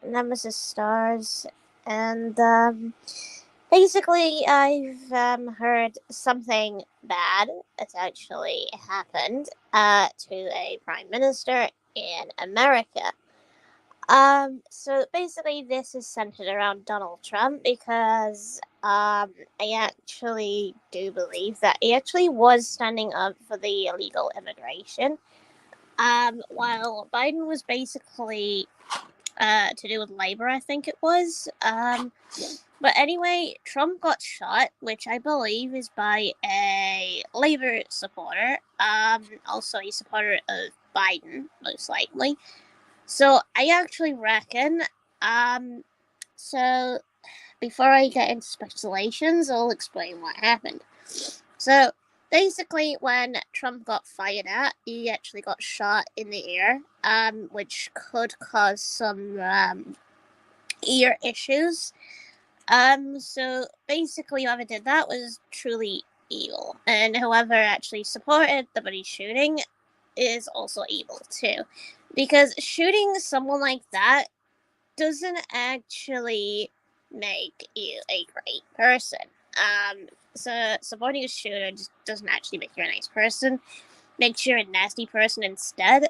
Nemesis Stars, and basically, I've heard something bad has actually happened to a prime minister in America. So basically, this is centered around Donald Trump because I actually do believe that he actually was standing up for the illegal immigration. While Biden was basically to do with labor, I think it was. But anyway, Trump got shot, which I believe is by a labor supporter. Also a supporter of Biden, most likely. So I actually reckon. Um, so before I get into speculations, I'll explain what happened. So basically, when Trump got fired at, he actually got shot in the ear, which could cause some ear issues. So basically, whoever did that was truly evil, and whoever actually supported the buddy shooting is also evil too, because shooting someone like that doesn't actually make you a great person. So supporting a shooter just doesn't actually make you a nice person. Makes you a nasty person instead.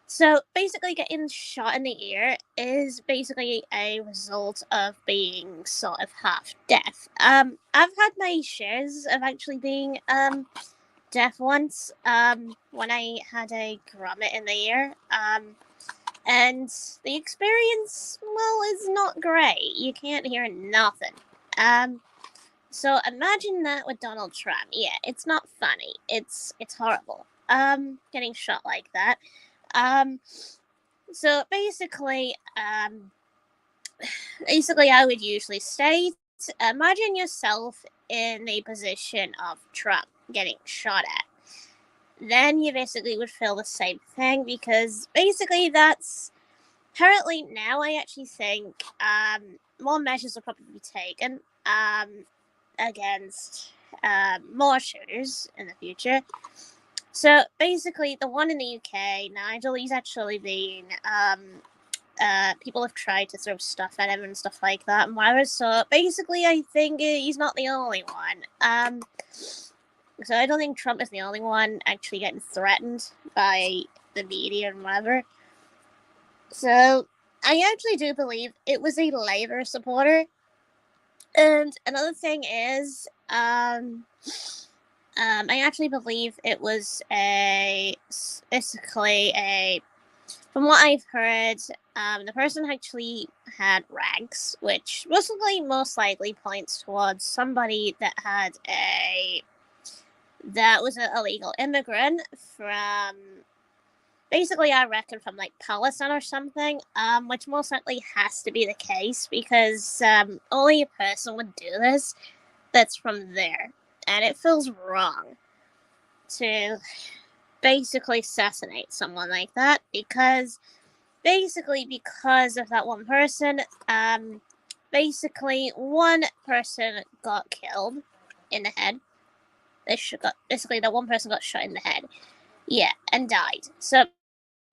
So basically, getting shot in the ear is basically a result of being sort of half deaf. I've had my shares of actually being deaf once. When I had a grommet in the ear. And the experience, well, is not great. You can't hear nothing. Um, so imagine that with Donald Trump. Yeah, it's not funny. It's horrible. Getting shot like that. Um, so basically, I would usually state, imagine yourself in the position of Trump getting shot at. Then you basically would feel the same thing because basically that's currently now I actually think more measures will probably be taken against more shooters in the future. So basically, the one in the UK, Nigel, he's actually been people have tried to throw stuff at him and stuff like that and whatever. So basically, I think he's not the only one. So I don't think Trump is the only one actually getting threatened by the media and whatever. So I actually do believe it was a Labour supporter. And another thing is, I actually believe it was basically a from what I've heard, the person actually had rags, which most likely points towards somebody that was an illegal immigrant from basically I reckon from like Palestine or something, which most likely has to be the case because only a person would do this that's from there, and it feels wrong to basically assassinate someone like that because of that one person. Basically one person got killed in the head. Basically that one person got shot in the head. Yeah, and died. So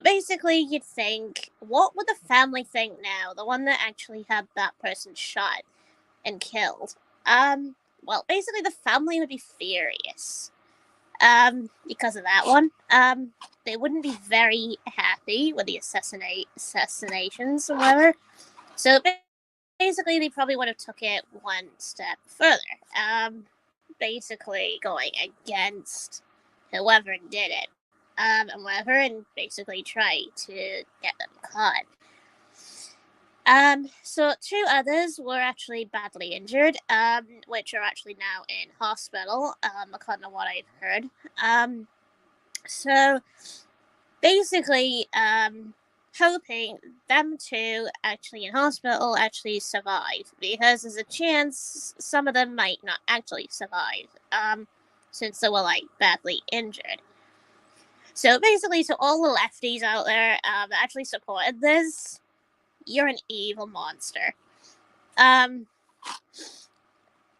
basically you'd think, what would the family think now? The one that actually had that person shot and killed. Well, basically the family would be furious. Because of that one. They wouldn't be very happy with the assassinations or whatever. So basically, they probably would have took it one step further. Basically going against whoever did it, and whatever, and basically try to get them caught. So two others were actually badly injured, which are actually now in hospital, according to what I've heard. So basically, hoping them two actually in hospital actually survive because there's a chance some of them might not actually survive, since they were like badly injured. So basically, to all the lefties out there that actually supported this, you're an evil monster. Um,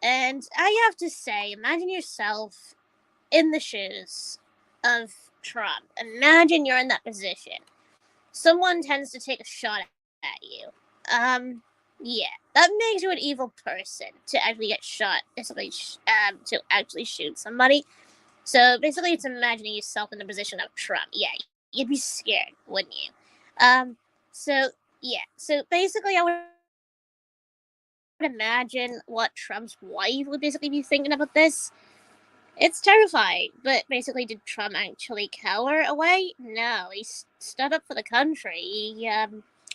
and I have to say, imagine yourself in the shoes of Trump. Imagine you're in that position. Someone tends to take a shot at you. Yeah, that makes you an evil person to actually get shot, basically, to actually shoot somebody. So basically, it's imagining yourself in the position of Trump. Yeah, you'd be scared, wouldn't you? So yeah, so basically, I would imagine what Trump's wife would basically be thinking about this. It's terrifying, but basically, did Trump actually cower away? No, he stood up for the country.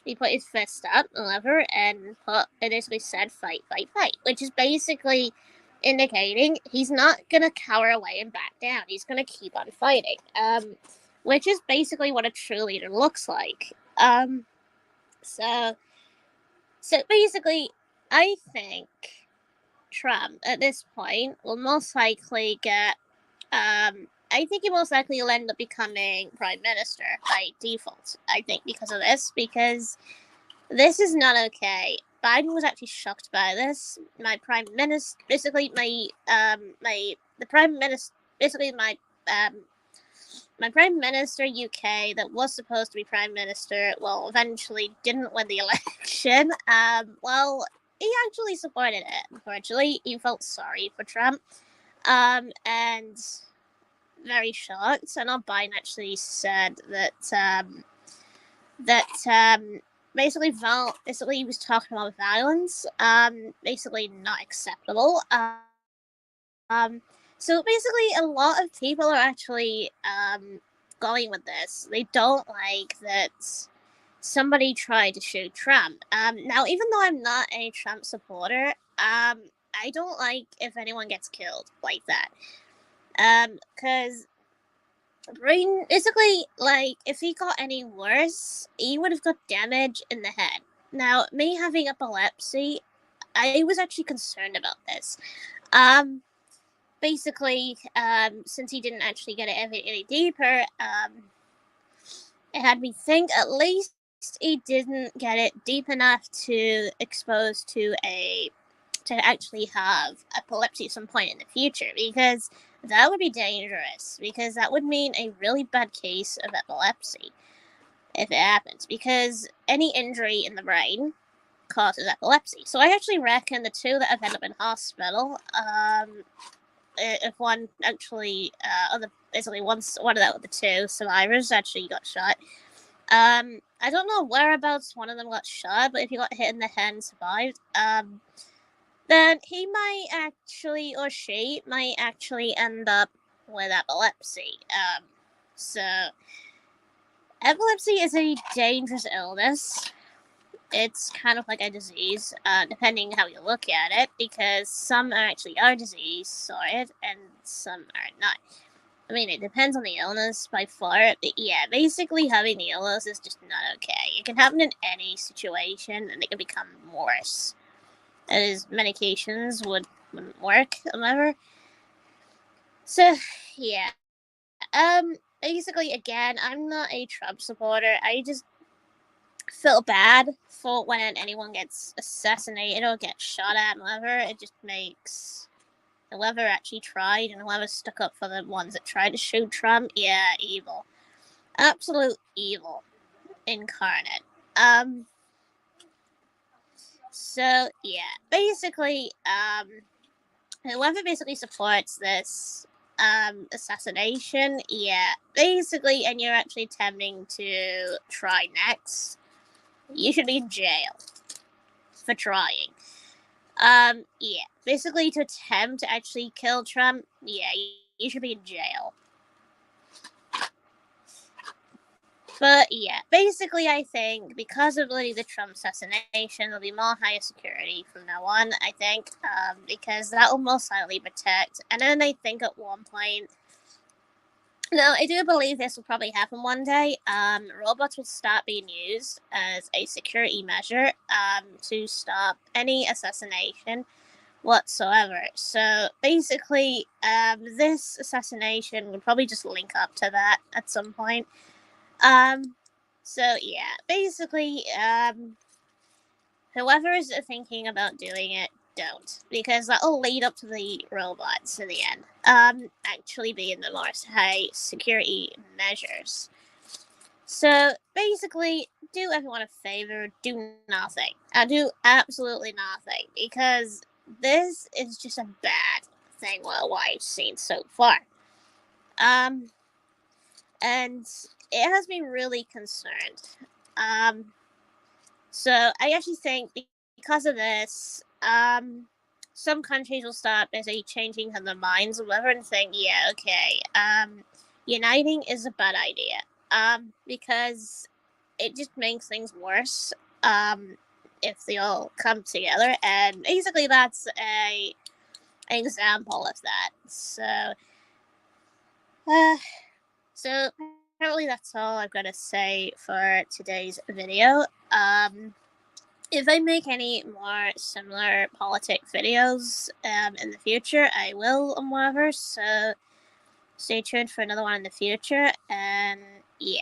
He put his fist up, whatever, and basically said, "Fight, fight, fight," which is basically indicating he's not gonna cower away and back down. He's gonna keep on fighting. Which is basically what a true leader looks like. So, so basically, I think Trump at this point will most likely get I think he most likely will end up becoming prime minister by default. I think because of this, because this is not okay. Biden was actually shocked by this. My prime minister, basically the prime minister, basically my prime minister UK that was supposed to be prime minister, well, eventually didn't win the election. Well, he actually supported it. Unfortunately, he felt sorry for Trump. And very shocked. And our Biden actually said that basically he was talking about violence, basically not acceptable. So basically, a lot of people are actually going with this. They don't like that somebody tried to shoot Trump. Now, even though I'm not a Trump supporter, I don't like if anyone gets killed like that. Because basically, like, if he got any worse, he would have got damage in the head. Now, me having epilepsy, I was actually concerned about this. Basically, since he didn't actually get it any deeper, it had me think at least he didn't get it deep enough to expose to actually have epilepsy at some point in the future, because that would be dangerous, because that would mean a really bad case of epilepsy if it happens, because any injury in the brain causes epilepsy. So I actually reckon the two that have ended up in hospital, if one actually, basically one of the two survivors actually got shot. I don't know whereabouts one of them got shot, but if he got hit in the head and survived, then he might actually, or she might actually end up with epilepsy. So epilepsy is a dangerous illness. It's kind of like a disease, depending how you look at it, because some actually are disease sorted and some are not. I mean, it depends on the illness by far, but yeah, basically having the illness is just not okay. It can happen in any situation, and it can become worse, as medications wouldn't work, however. So, yeah. Basically, again, I'm not a Trump supporter. I just feel bad for when anyone gets assassinated or gets shot at, and whatever. It just makes whoever actually tried and whoever stuck up for the ones that tried to shoot Trump, yeah, evil. Absolute evil incarnate. So yeah, basically, whoever basically supports this assassination, yeah, basically, and you're actually attempting to try next, you should be in jail for trying. Yeah, basically to attempt to actually kill Trump, yeah, you should be in jail. But yeah, basically, I think because of the Trump assassination, there'll be more higher security from now on. I think, because that will most likely protect. And then I think at one point, no, I do believe this will probably happen one day. Robots will start being used as a security measure, to stop any assassination whatsoever. So basically, this assassination would probably just link up to that at some point. So yeah, basically, whoever is thinking about doing it, don't, because that'll lead up to the robots in the end. Actually being the most high security measures. So basically, do everyone a favor, do nothing. Do absolutely nothing, because this is just a bad thing what I've seen so far. Um, and it has me really concerned. Um, so I actually think because of this, some countries will start basically changing their minds or whatever and think, yeah, okay, uniting is a bad idea. Because it just makes things worse. Um, if they all come together, and basically that's a example of that. Uh, so apparently that's all I've got to say for today's video. If I make any more similar politic videos in the future, I will and whatever. So stay tuned for another one in the future. And yeah.